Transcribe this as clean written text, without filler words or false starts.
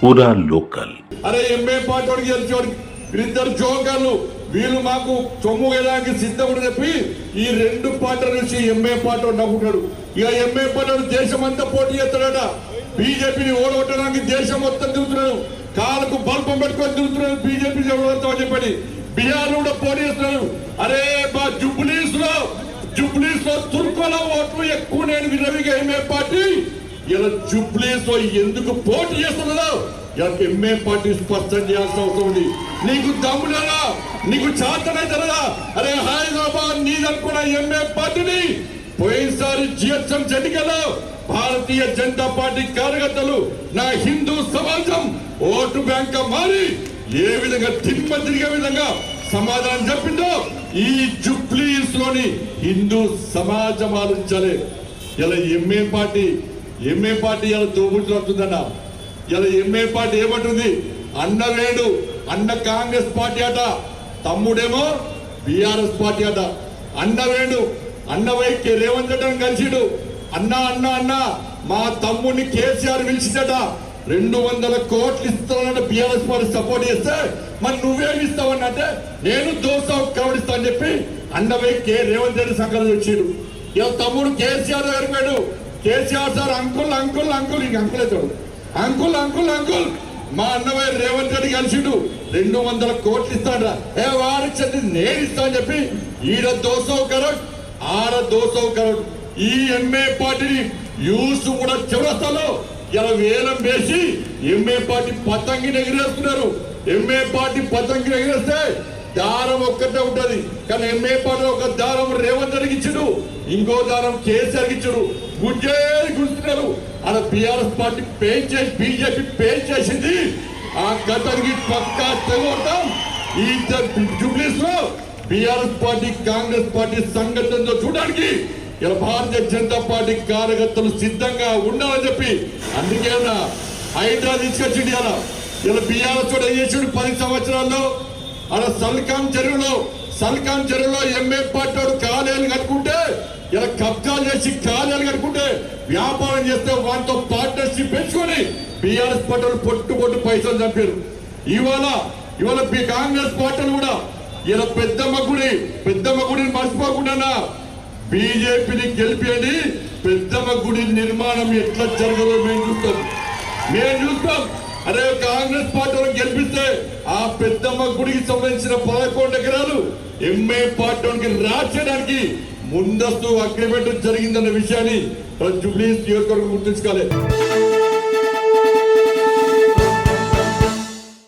పూరా లోకల్. అరే MA party గెలిచోడు వీళ్ళిద్దరు జోకర్లు, వీళ్ళు మాకు సొమ్ము వేయడానికి సిద్ధమని చెప్పి ఈ రెండు పార్టీల నుంచి ఎంఏ పార్టీ నవ్వుతాడు. ఇక ఎంఏ పార్టీ దేశమంతా పోటీ చేస్తాడట. బీజేపీని ఓడగొట్టడానికి దేశం మొత్తం తిరుగుతున్నాడు, కాళ్ళకు బల్పం పెట్టుకొని తిరుగుతున్నాడు బీజేపీ ఓడగొడతామని చెప్పని. బీహార్ లో కూడా పోటీ చేస్తున్నాడు. అరే మా జుబ్లీస్ లో తుర్కోల ఓట్లు ఎక్కువ నేను విరవిగా ఎంఏ పార్టీ ఇలా జుబ్లీస్ లో ఎందుకు పోటీ చేస్తున్నదో ఎంఏ పార్టీ స్పష్టం చేయాల్సిన అవసరం ఉంది. నీకు దమ్ములేదా, నీకు చేతనైతేదా? అరే హైదరాబాద్ నీదనుకున్న ఎంఏ పార్టీని పోయినసారి జిహెచ్ఎం ఎన్నికల్లో భారతీయ జనతా పార్టీ కార్యకర్తలు నా హిందూ సమాజం ఓటు బ్యాంక్ మారి ఏ విధంగా తిమ్మ తిరిగే విధంగా సమాధానం చెప్పిందో ఈ జుబ్లీస్ లోని హిందూ సమాజం ఆలోచించాలి. ఇలా ఎంఏ పార్టీ ఇలా దోబుతుందన్న. ఇలా ఎంఏ పార్టీ ఏమంటుంది? అన్న వేడు, అన్న కాంగ్రెస్ పార్టీ అట, తమ్ముడేమో బీఆర్ఎస్ పార్టీ అట. అన్న వేడు, అన్న వైకి రేవంత్ రెడ్డి కలిసిడు. అన్న అన్న అన్న మా తమ్ముడిని కేసీఆర్ పిలిచిందట. 200 కోట్లు ఇస్తానన్న బీఆర్ఎస్ పార్టీ సపోర్ట్ చేస్తే మరి నువ్వేమి ఇస్తావన్నంటే నేను దోస్తావు కవడిస్తా అని చెప్పి అన్న వైకి రేవంత్ రెడ్డి సంకల్పం వచ్చాడు. ఇలా తమ్ముడు కేసీఆర్ దగ్గరికి పోయాడు. KCR sir uncle uncle uncle ఇంక అంకులే చూడు, అంకుల్ అంకుల్ అంకుల్ మా అన్నవయ్య రేవంత్ రెడ్డి కలిసిడు 200 కోట్లు ఇస్తాడా. వాడికి చెంది నేను ఇస్తా అని చెప్పి ఈడ దోసవు కరోడ్, ఆడ దోసవు కరోడ్. ఈ ఎంఏ పార్టీని యూస్ కూడా చివరస్తాలో ఇలా వేలం వేసి ఎంఏ పార్టీ పతంగిని ఎగిరేస్తున్నారు. ఎంఏ పార్టీ పతంగిని ఎగిరేస్తే దారం ఒక్కటే ఉంటది, కానీ ఎంఏ పార్టీ ఒక దారం రేవంత్ రెడ్డికి ఇచ్చుడు, ఇంకో దారం కేసీఆర్కి ఇచ్చుడు. గుంజేది గుంజుతున్నారు. అలా బీఆర్ఎస్ పార్టీ పే చేసి బీజేపీ పే చేసింది. ఆ గతానికి పక్కా తెగొడతాం. ఈ జుబ్లీస్ లో బీఆర్ఎస్ పార్టీ కాంగ్రెస్ పార్టీ సంఘటనతో చూడడానికి ఇలా భారతీయ జనతా పార్టీ కార్యకర్తలు సిద్ధంగా ఉండాలని చెప్పి అందుకే హైదరాబాద్ తీసుకొచ్చింది. ఇలా బీఆర్ఎస్ కూడా చేసాడు 10 సంవత్సరాల్లో. అలా సల్కాం చెరువులో ఎంఏ పార్టీ వాడు కాలేలు కట్టుకుంటే ఇలా కబ్జాలు చేసి కాలేలు కట్టుకుంటే వ్యాపారం చేస్తే వాటితో పార్ట్నర్షిప్ పెంచుకొని బీఆర్ఎస్ పార్టీ పొట్టు పైసలు చంపారు. ఇవాళ కాంగ్రెస్ పార్టీలు కూడా ఇలా పెద్దమ్మ గుడిని మర్చిపోకుండా బీజేపీని గెలిపేది. పెద్దమ్మ గుడి నిర్మాణం ఎట్లా జరగదో మేము చూస్తాం. అదే కాంగ్రెస్ పార్టీని గెలిపిస్తే ఆ పెద్దమ్మ గుడికి సంబంధించిన 11 ఎకరాలు ఎంఏ పార్టీకి రాసేయడానికి ముందస్తు అగ్రిమెంట్ జరిగిందన్న విషయాన్ని జుబ్లీస్ నియోజకవర్గం గుర్తుంచుకోవాలి.